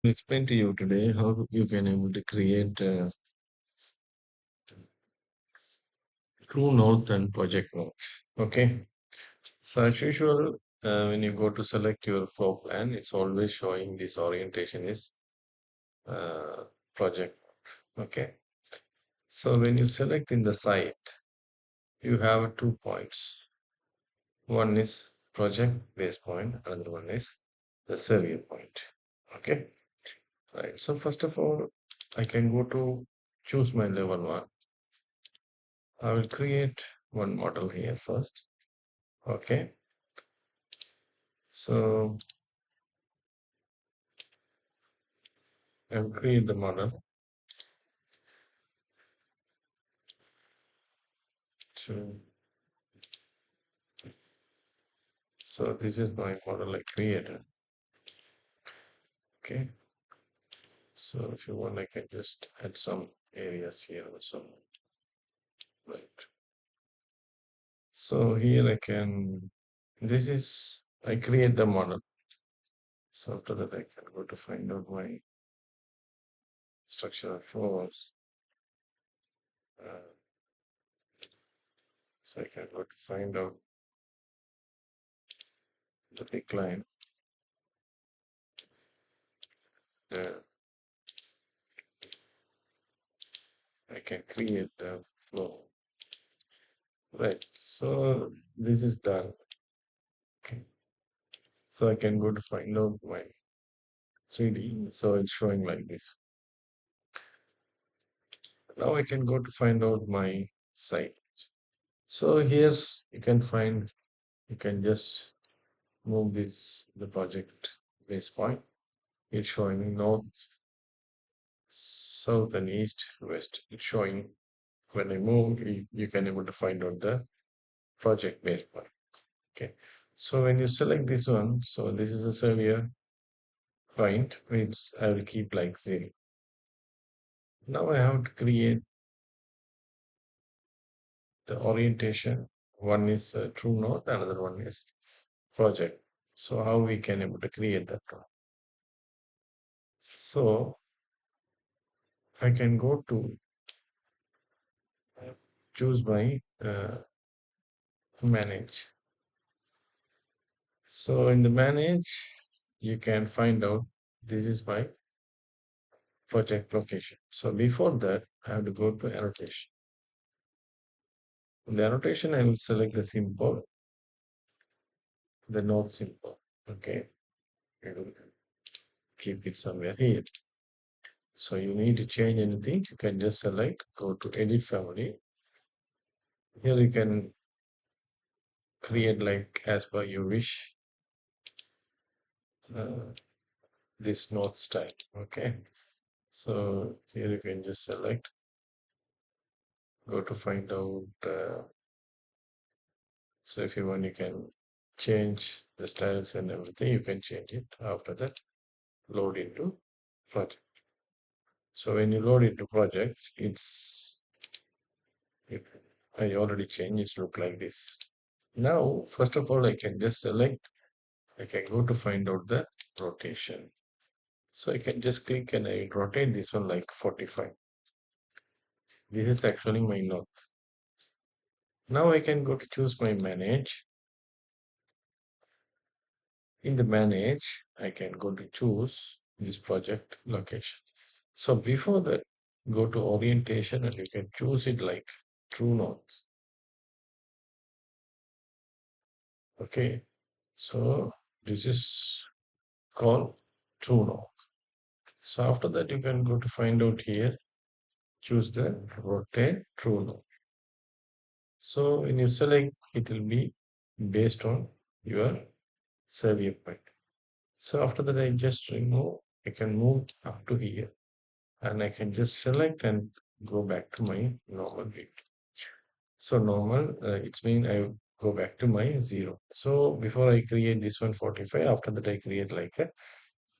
Explain to you today how you can able to create true north and project north. Okay. So as usual, when you go to select your floor plan, it's always showing this orientation is uh, project north. Okay. So when you select in the site, you have 2 points. One is project base point, another one is the survey point. Okay. Right. So first of all, I can go to choose my level one. I will create one model here first. Okay, so I'll create the model. So, so this is my model I created. Okay, so if you want, I can just add some areas here also. Right. So here I can, this is, I create the model. So after that, I can go to find out my structural floors. Uh, so I can go to find out the decline. Uh, I can create the flow. Right. So this is done. Okay. So I can go to find out my 3D. So it's showing like this. Now I can go to find out my site. So here's you can find you can just move this the project base point. It's showing north, south, and east, west. It's showing when I move, you can able to find out the project base point. Okay. So when you select this one, so this is a surveyor point, which I will keep like 0. Now I have to create the orientation. One is true north, another one is project. So how we can able to create that one? So I can go to choose my manage. So in the manage, you can find out this is my project location. So before that, I have to go to annotation. In the annotation, I will select the symbol, the north symbol. Okay, I will keep it somewhere here. So you need to change anything, you can just select, go to edit family. Here you can create like as per your wish, uh, this north style. Okay. So here you can just select, go to find out. So if you want, you can change the styles and everything. You can change it. After that, load into project. So when you load into project, it, I already changed. It's look like this. Now, first of all, I can just select. I can go to find out the rotation. So I can just click and I rotate this one like 45. This is actually my north. Now I can go to choose my manage. In the manage, I can go to choose this project location. So before that, go to orientation and you can choose it like true north. Okay. So this is called true north. So after that, you can go to find out here, choose the rotate true north. So when you select, it will be based on your survey point. So after that, I just remove, I can move up to here and I can just select and go back to my normal view. So normal, it's mean I go back to my 0. So before I create this 145, after that I create like a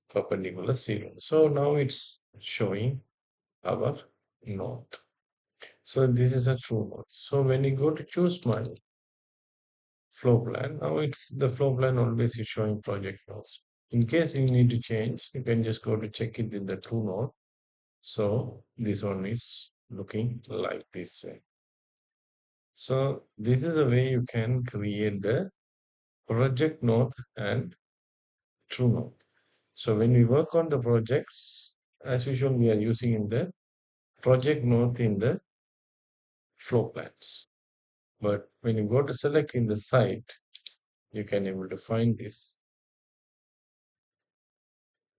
perpendicular 0. So now it's showing our north. So this is a true north. So when you go to choose my flow plan, now it's the flow plan always is showing project north. In case you need to change, you can just go to check it in the true node. So this one is looking like this way. So this is a way you can create the project node and true node. So when we work on the projects, as usual, we are using in the project node in the floor plans. But when you go to select in the site, you can able to find this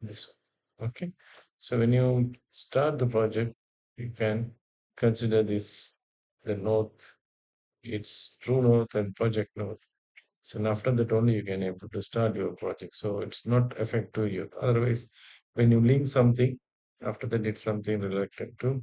one. Okay. So when you start the project, you can consider this the node, it's true node and project node. So and after that only you can able to start your project. So it's not affect to you. Otherwise, when you link something, after that it's something related to